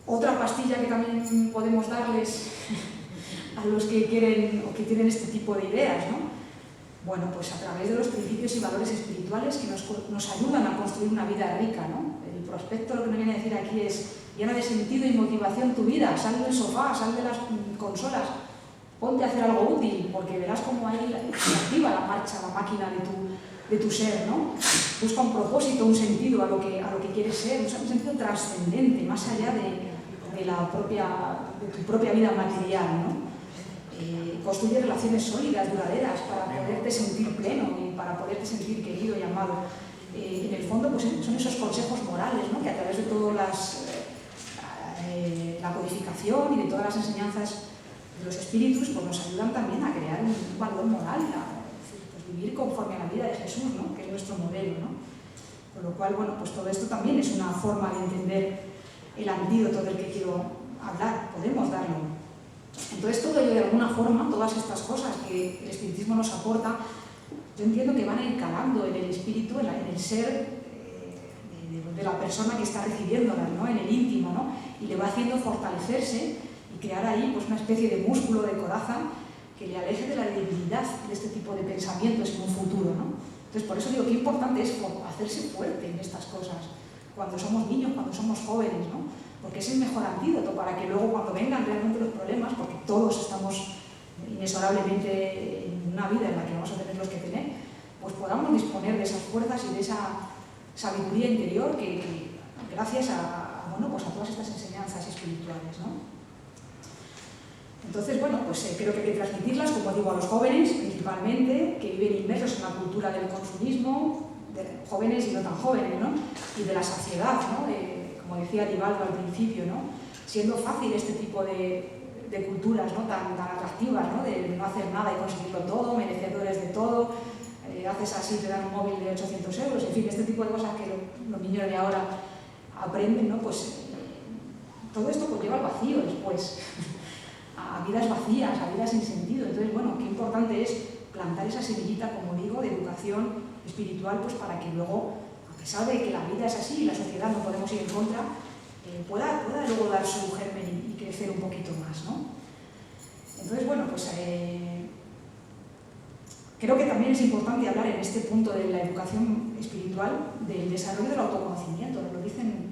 Otra pastilla que también podemos darles a los que quieren o que tienen este tipo de ideas, ¿no? Bueno, pues a través de los principios y valores espirituales que nos ayudan a construir una vida rica, ¿no? El prospecto lo que nos viene a decir aquí es: llena de sentido y motivación tu vida, sal del sofá, sal de las consolas, ponte a hacer algo útil, porque verás cómo ahí se activa la marcha, la máquina de tu ser, ¿no? Busca un propósito, un sentido a lo que quieres ser, un sentido trascendente, más allá de tu propia vida material, ¿no? Construye relaciones sólidas, duraderas, para poderte sentir pleno y para poderte sentir querido y amado. En el fondo, pues son esos consejos morales, ¿no? Que a través de todas la codificación y de todas las enseñanzas de los espíritus, pues nos ayudan también a crear un valor moral, pues vivir conforme a la vida de Jesús, ¿no? Que es nuestro modelo, ¿no? Con lo cual, bueno, pues todo esto también es una forma de entender el antídoto del que quiero hablar, podemos darlo. Entonces, todo ello, de alguna forma, todas estas cosas que el espiritismo nos aporta, yo entiendo que van encalando en el espíritu, en el ser de la persona que está recibiéndolas, ¿no? En el íntimo, ¿no? Y le va haciendo fortalecerse y crear ahí pues, una especie de músculo, de coraza, que le aleje de la debilidad de este tipo de pensamientos en un futuro, ¿no? Entonces, por eso digo que importante es hacerse fuerte en estas cosas, cuando somos niños, cuando somos jóvenes, ¿no? Porque es el mejor antídoto para que luego, cuando vengan realmente los problemas, porque todos estamos inexorablemente en una vida en la que vamos a tener los que tener, pues podamos disponer de esas fuerzas y de esa sabiduría interior que gracias bueno, pues a todas estas enseñanzas espirituales, ¿no? Entonces, bueno, pues creo que hay que transmitirlas, como digo, a los jóvenes principalmente, que viven inmersos en la cultura del consumismo, de jóvenes y no tan jóvenes, ¿no? Y de la saciedad, ¿no? Como decía Divaldo al principio, ¿no? Siendo fácil este tipo de culturas, ¿no? tan atractivas, ¿no? De no hacer nada y conseguirlo todo, merecedores de todo, haces así, te dan un móvil de 800 euros, en fin, este tipo de cosas que los niños de ahora aprenden, ¿no? Pues todo esto pues lleva al vacío después, a vidas vacías, a vidas sin sentido. Entonces, bueno, qué importante es plantar esa semillita, como digo, de educación espiritual, pues para que luego, a pesar de que la vida es así y la sociedad no podemos ir en contra, pueda luego dar su germen y crecer un poquito más, ¿no? Entonces, bueno, pues creo que también es importante hablar en este punto de la educación espiritual del desarrollo del autoconocimiento. Nos lo dicen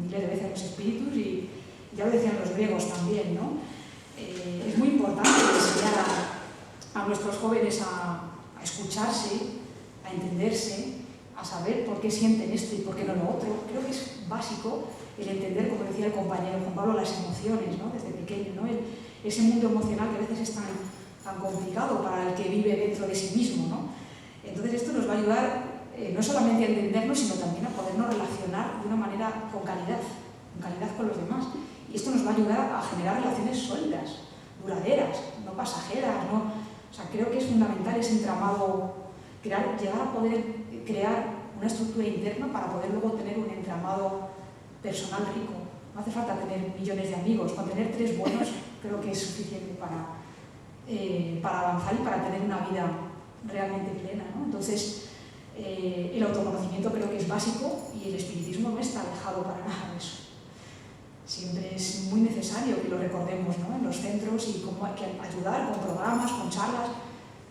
miles de veces los espíritus y ya lo decían los griegos también, ¿no? Es muy importante enseñar a nuestros jóvenes a escucharse, a entenderse, a saber por qué sienten esto y por qué no lo otro. Creo que es básico el entender, como decía el compañero Juan Pablo, las emociones, ¿no? Desde pequeño, ¿no? Ese mundo emocional que a veces es tan complicado para el que vive dentro de sí mismo, ¿no? Entonces esto nos va a ayudar no solamente a entendernos, sino también a podernos relacionar de una manera con calidad con los demás. Y esto nos va a ayudar a generar relaciones sólidas, duraderas, no pasajeras, ¿no? O sea, creo que es fundamental ese entramado, llegar a poder crear una estructura interna para poder luego tener un entramado personal rico, No hace falta tener millones de amigos, con tener 3 buenos creo que es suficiente para avanzar y para tener una vida realmente plena, ¿no? Entonces, el autoconocimiento creo que es básico y el espiritismo no está alejado para nada de eso. Siempre es muy necesario que lo recordemos, ¿no?, en los centros, y cómo hay que ayudar con programas, con charlas,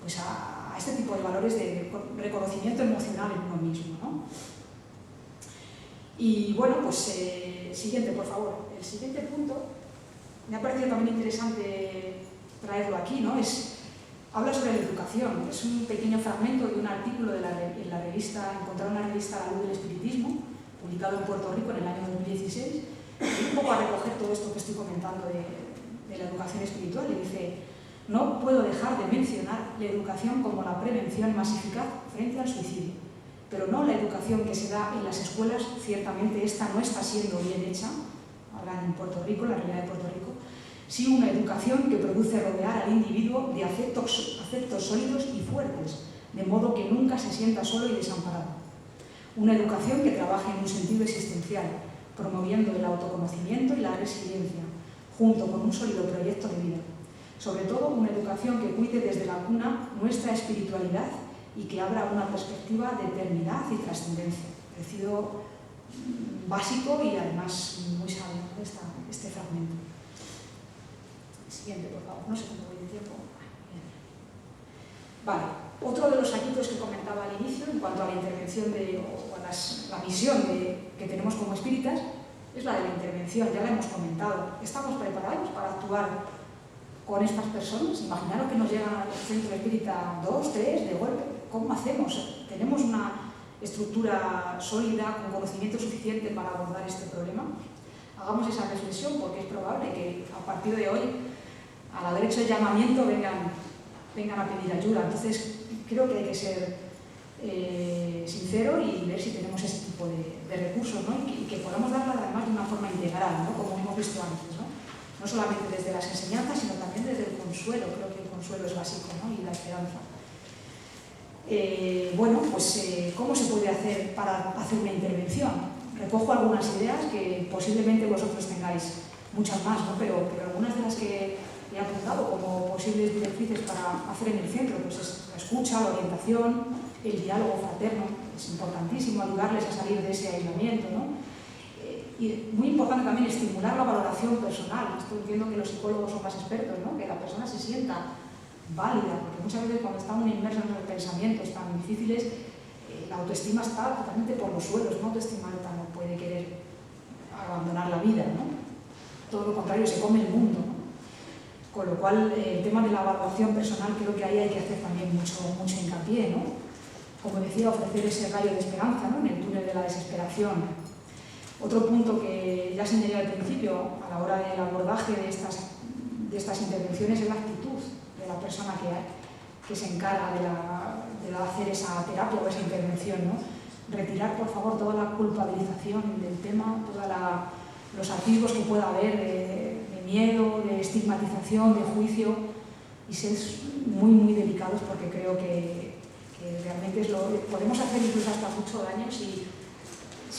pues a este tipo de valores de reconocimiento emocional en uno mismo, ¿no? Y bueno, pues siguiente, por favor. El siguiente punto, me ha parecido también interesante traerlo aquí, ¿no? Habla sobre la educación. Es un pequeño fragmento de un artículo en la revista, encontrar una revista La Luz del Espiritismo, publicado en Puerto Rico en el año 2016, y un poco a recoger todo esto que estoy comentando de la educación espiritual, y dice: no puedo dejar de mencionar la educación como la prevención más eficaz frente al suicidio, pero no la educación que se da en las escuelas. Ciertamente esta no está siendo bien hecha, hablan en Puerto Rico, la realidad de Puerto Rico, sí una educación que produce rodear al individuo de afectos sólidos y fuertes, de modo que nunca se sienta solo y desamparado. Una educación que trabaje en un sentido existencial, promoviendo el autoconocimiento y la resiliencia, junto con un sólido proyecto de vida. Sobre todo, una educación que cuide desde la cuna nuestra espiritualidad y que abra una perspectiva de eternidad y trascendencia. Me ha parecido básico y además muy sabio este fragmento. Siguiente, por favor. No sé cómo voy de tiempo. Bien. Vale. Otro de los asuntos que comentaba al inicio, en cuanto a la intervención o a la misión que tenemos como espíritas, es la de la intervención. Ya la hemos comentado. ¿Estamos preparados para actuar con estas personas? Imaginaros que nos llegan al centro espírita 2, 3 de golpe. ¿Cómo hacemos? ¿Tenemos una estructura sólida, con conocimiento suficiente para abordar este problema? Hagamos esa reflexión, porque es probable que a partir de hoy, al haber hecho el llamamiento, vengan a pedir ayuda. Entonces, creo que hay que ser sincero y ver si tenemos ese tipo de recursos, ¿no? Y que podamos darla además de una forma integral, ¿no?, como hemos visto antes, ¿no? No solamente desde las enseñanzas, sino también desde el consuelo. Creo que el consuelo es básico, ¿no?, y la esperanza. Bueno, pues ¿cómo se puede hacer para hacer una intervención? Recojo algunas ideas que posiblemente vosotros tengáis muchas más, ¿no? Pero algunas de las que he apuntado como posibles directrices para hacer en el centro, pues es la escucha, la orientación, el diálogo fraterno. Es importantísimo ayudarles a salir de ese aislamiento, ¿no? Y muy importante también estimular la valoración personal. Esto entiendo que los psicólogos son más expertos, ¿no?, que la persona se sienta válida, porque muchas veces cuando está uno inmerso en los pensamientos tan difíciles, la autoestima está totalmente por los suelos. Una autoestima alta no puede querer abandonar la vida, ¿no? Todo lo contrario, se come el mundo, ¿no? Con lo cual, el tema de la valoración personal, creo que ahí hay que hacer también mucho hincapié, ¿no? Como decía, ofrecer ese rayo de esperanza, ¿no?, en el túnel de la desesperación. Otro punto que ya señalé al principio, a la hora del abordaje de estas intervenciones, es la actitud de la persona que se encarga de hacer esa terapia o esa intervención, ¿no? Retirar, por favor, toda la culpabilización del tema, todos los atisbos que pueda haber de miedo, de estigmatización, de juicio, y ser muy delicados, porque creo que realmente podemos hacer incluso hasta mucho daño si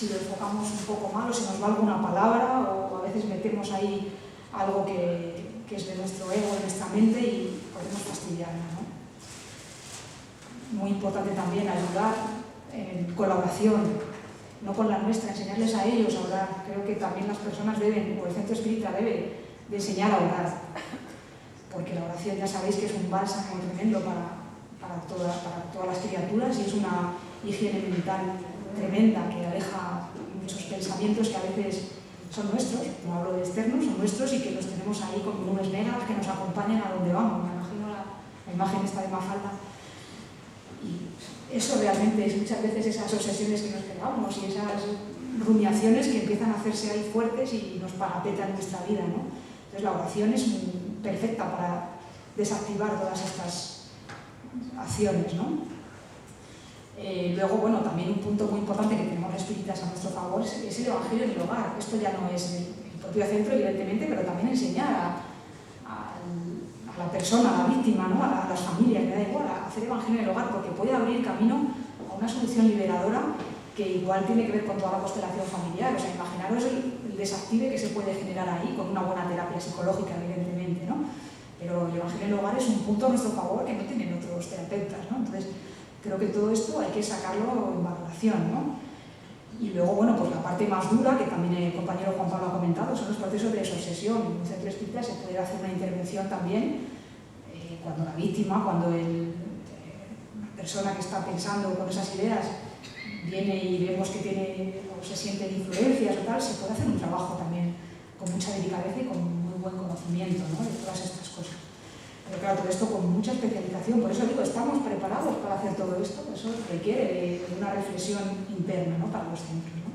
lo enfocamos un poco mal, o se nos va alguna palabra, o a veces metemos ahí algo que es de nuestro ego, de nuestra mente, y podemos fastidiarla, ¿no? Muy importante también ayudar en colaboración, no con la nuestra, enseñarles a ellos a orar. Creo que también las personas deben, o el centro espírita debe de enseñar a orar, porque la oración ya sabéis que es un bálsamo tremendo para todas las criaturas, y es una higiene mental tremenda que aleja muchos pensamientos que a veces son nuestros, no hablo de externos, son nuestros, y que los tenemos ahí como nubes negras que nos acompañan a donde vamos. Me imagino la imagen esta de Mafalda. Y eso realmente es muchas veces esas obsesiones que nos creamos y esas rumiaciones que empiezan a hacerse ahí fuertes y nos parapetan nuestra vida, ¿no? Entonces la oración es perfecta para desactivar todas estas acciones, ¿no? Luego, bueno, también un punto muy importante que tenemos los espíritas a nuestro favor es el Evangelio en el hogar. Esto ya no es el propio centro, evidentemente, pero también enseñar a la persona, a la víctima, ¿no?, a las familias, me da igual, a hacer Evangelio en el hogar, porque puede abrir camino a una solución liberadora que igual tiene que ver con toda la constelación familiar. O sea, imaginaros el desactive que se puede generar ahí con una buena terapia psicológica, evidentemente, ¿no? Pero el Evangelio en el Hogar es un punto a nuestro favor que no tienen otros terapeutas, ¿no? Entonces, creo que todo esto hay que sacarlo en valoración, ¿no? Y luego, bueno, pues la parte más dura, que también el compañero Juan Pablo ha comentado, son los procesos de desobsesión. En un centro espírita se puede hacer una intervención también cuando la víctima, cuando una persona que está pensando con esas ideas viene y vemos que tiene o se sienten influencias o tal, se puede hacer un trabajo también con mucha delicadeza y con muy buen conocimiento, ¿no?, de todas estas cosas. Pero claro, todo esto con mucha especialización, por eso digo, estamos preparados para hacer todo esto, eso requiere de una reflexión interna, ¿no?, para los centros, ¿no?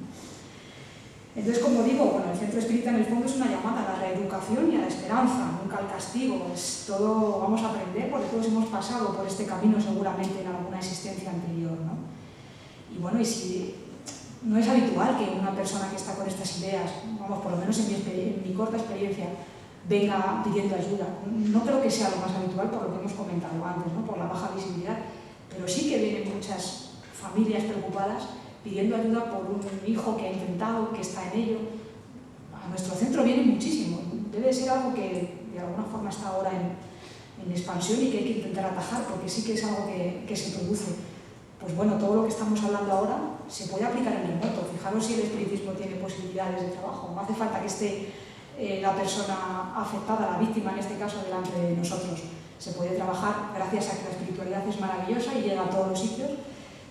Entonces, como digo, bueno, el centro espírita en el fondo es una llamada a la reeducación y a la esperanza, nunca al castigo, es todo, vamos a aprender porque todos hemos pasado por este camino seguramente en alguna existencia anterior, ¿no? Y bueno, y si no es habitual que una persona que está con estas ideas, vamos, por lo menos en mi corta experiencia, venga pidiendo ayuda. No creo que sea lo más habitual por lo que hemos comentado antes, ¿no?, por la baja visibilidad, pero sí que vienen muchas familias preocupadas pidiendo ayuda por un hijo que ha intentado, que está en ello. A nuestro centro viene muchísimo. Debe ser algo que de alguna forma está ahora en expansión y que hay que intentar atajar, porque sí que es algo que se produce. Pues bueno, todo lo que estamos hablando ahora se puede aplicar en remoto. Fijaros si el espiritismo tiene posibilidades de trabajo. No hace falta que esté la persona afectada, la víctima en este caso, delante de nosotros. Se puede trabajar gracias a que la espiritualidad es maravillosa y llega a todos los sitios.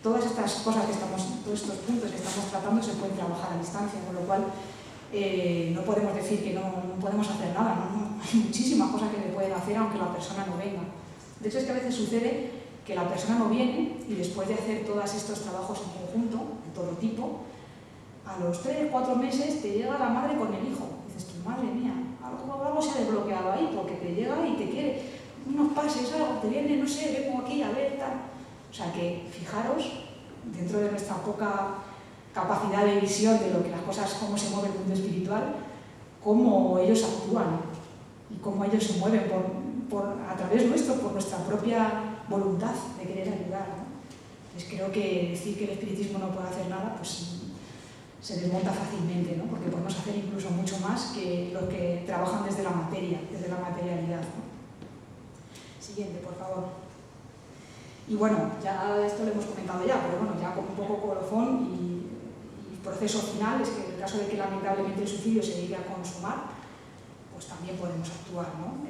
Todas estas cosas todos estos puntos que estamos tratando se pueden trabajar a distancia, con lo cual no podemos decir que no podemos hacer nada, ¿no? Hay muchísimas cosas que se pueden hacer aunque la persona no venga. De hecho, es que a veces sucede que la persona no viene y después de hacer todos estos trabajos en conjunto, de todo tipo, a los 3 o 4 meses te llega la madre con el hijo. Dices tú, madre mía, algo se ha desbloqueado ahí porque te llega y te quiere. Unos pases, algo, te viene, no sé, vengo aquí a ver, tal. O sea que, fijaros, dentro de nuestra poca capacidad de visión de lo que las cosas, cómo se mueve el mundo espiritual, cómo ellos actúan y cómo ellos se mueven a través nuestro, por nuestra propia voluntad de querer ayudar, ¿no? Entonces creo que decir que el espiritismo no puede hacer nada, pues se desmonta fácilmente, ¿no? Porque podemos hacer incluso mucho más que los que trabajan desde la materia, desde la materialidad, ¿no? Siguiente, por favor. Y bueno, ya esto lo hemos comentado ya, pero bueno, ya como un poco colofón y proceso final es que en el caso de que lamentablemente el suicidio se llegue a consumar, pues también podemos actuar, ¿no?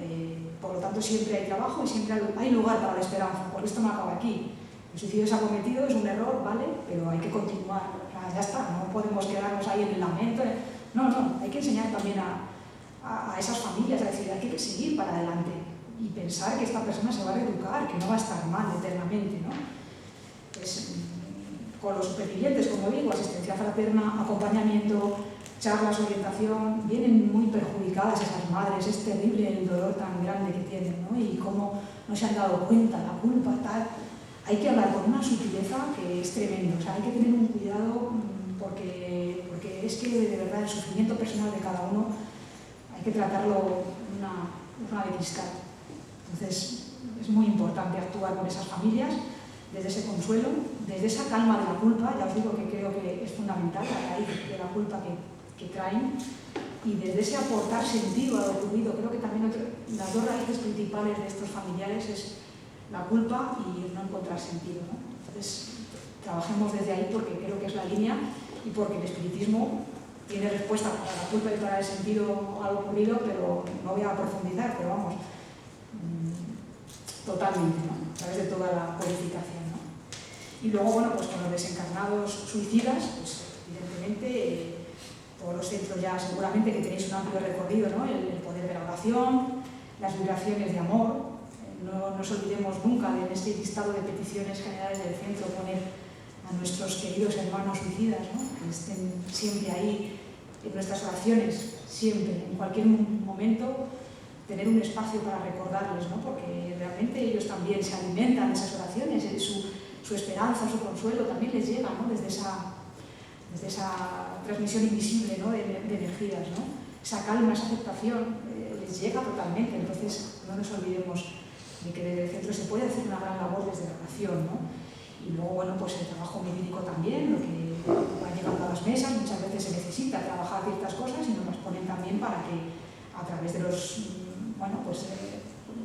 Por lo tanto, siempre hay trabajo y siempre hay lugar para la esperanza, porque esto no acaba aquí. El suicidio se ha cometido, es un error, ¿vale? Pero hay que continuar, o sea, ya está, no podemos quedarnos ahí en el lamento. No, hay que enseñar también a esas familias a decir, hay que seguir para adelante y pensar que esta persona se va a reeducar, que no va a estar mal eternamente, ¿no? Pues, con los supervivientes, como digo, asistencia fraterna, acompañamiento, charlas, orientación, vienen muy perjudicadas esas madres, es terrible el dolor tan grande que tienen, ¿no? Y cómo no se han dado cuenta, la culpa, tal. Hay que hablar con una sutileza que es tremendo, o sea, hay que tener un cuidado porque es que de verdad el sufrimiento personal de cada uno hay que tratarlo una de cristal. Entonces, es muy importante actuar con esas familias desde ese consuelo, desde esa calma de la culpa, ya os digo que creo que es fundamental la raíz de la culpa que traen, y desde ese aportar sentido a lo ocurrido. Creo que también las dos raíces principales de estos familiares es la culpa y no encontrar sentido, ¿no? Entonces, trabajemos desde ahí porque creo que es la línea y porque el espiritismo tiene respuesta para la culpa y para el sentido a lo ocurrido, pero no voy a profundizar, pero vamos, totalmente, ¿no? A través de toda la purificación, ¿no? Y luego, bueno, pues con los desencarnados suicidas, pues evidentemente todos los centros ya seguramente que tenéis un amplio recorrido, ¿no? El poder de la oración, las vibraciones de amor. No nos olvidemos nunca de en este listado de peticiones generales del centro poner a nuestros queridos hermanos suicidas, ¿no? Que estén siempre ahí en nuestras oraciones, siempre, en cualquier momento, tener un espacio para recordarles, ¿no? Porque realmente ellos también se alimentan de esas oraciones, su esperanza, su consuelo también les llega, ¿no? Desde esa transmisión invisible, ¿no? de energías, ¿no? Esa calma, esa aceptación les llega totalmente. Entonces no nos olvidemos de que desde el centro se puede hacer una gran labor desde la oración, ¿no? Y luego, bueno, pues el trabajo médico también, lo que va llegando a las mesas, muchas veces se necesita trabajar ciertas cosas y no también para que a través de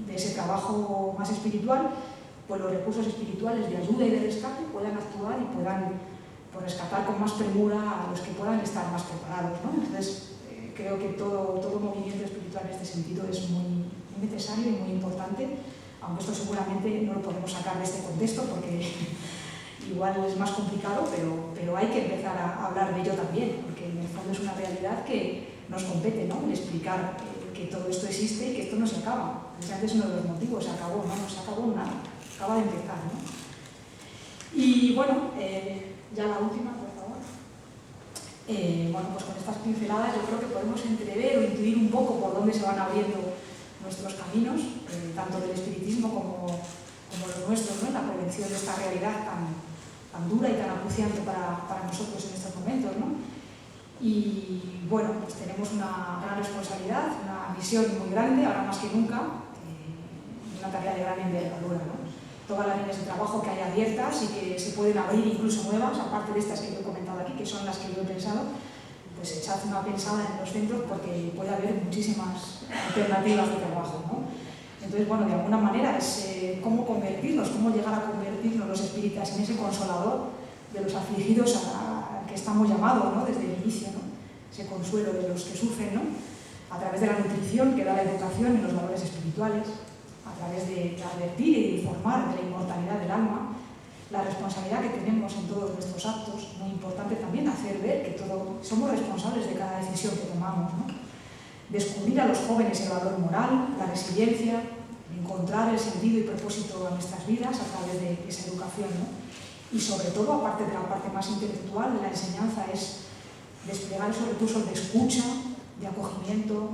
de ese trabajo más espiritual, pues los recursos espirituales de ayuda y de rescate puedan actuar y puedan rescatar con más premura a los que puedan estar más preparados, ¿no? Entonces, creo que todo movimiento espiritual en este sentido es muy necesario y muy importante, aunque esto seguramente no lo podemos sacar de este contexto porque igual es más complicado, pero hay que empezar a hablar de ello también, porque en el fondo es una realidad que nos compete, ¿no? El explicar que todo esto existe y que esto no se acaba. Precisamente es uno de los motivos, se acabó, no se acabó nada, acaba de empezar, ¿no? Y bueno, ya la última, por favor. Pues con estas pinceladas yo creo que podemos entrever o intuir un poco por dónde se van abriendo nuestros caminos, tanto del espiritismo como los nuestros, ¿no? En la prevención de esta realidad tan dura y tan acuciante para nosotros en estos momentos, ¿no? Y bueno, pues tenemos una gran responsabilidad, una misión muy grande, ahora más que nunca, una tarea de gran envergadura, ¿no? Todas las líneas de trabajo que hay abiertas y que se pueden abrir incluso nuevas, aparte de estas que yo he comentado aquí, que son las que yo he pensado, pues echad una pensada en los centros porque puede haber muchísimas alternativas de trabajo, ¿no? Entonces, bueno, de alguna manera es cómo convertirnos, cómo llegar a convertirnos los espíritas en ese consolador de los afligidos a que estamos llamados, ¿no? Desde el inicio, ¿no? Ese consuelo de los que sufren, ¿no? A través de la nutrición que da la educación en los valores espirituales, a través de advertir y de informar de la inmortalidad del alma, la responsabilidad que tenemos en todos nuestros actos, muy importante también hacer ver que somos responsables de cada decisión que tomamos, ¿no? Descubrir a los jóvenes el valor moral, la resiliencia, encontrar el sentido y propósito a nuestras vidas a través de esa educación, ¿no? Y sobre todo, aparte de la parte más intelectual, la enseñanza es desplegar esos recursos de escucha, de acogimiento,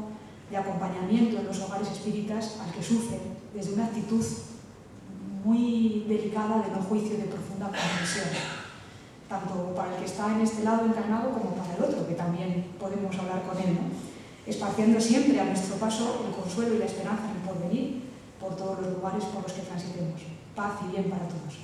de acompañamiento en los hogares espíritas al que sufren desde una actitud muy delicada de no juicio y de profunda comprensión, tanto para el que está en este lado encarnado como para el otro, que también podemos hablar con él, ¿no? Esparciendo siempre a nuestro paso el consuelo y la esperanza en el porvenir por todos los lugares por los que transitemos. Paz y bien para todos.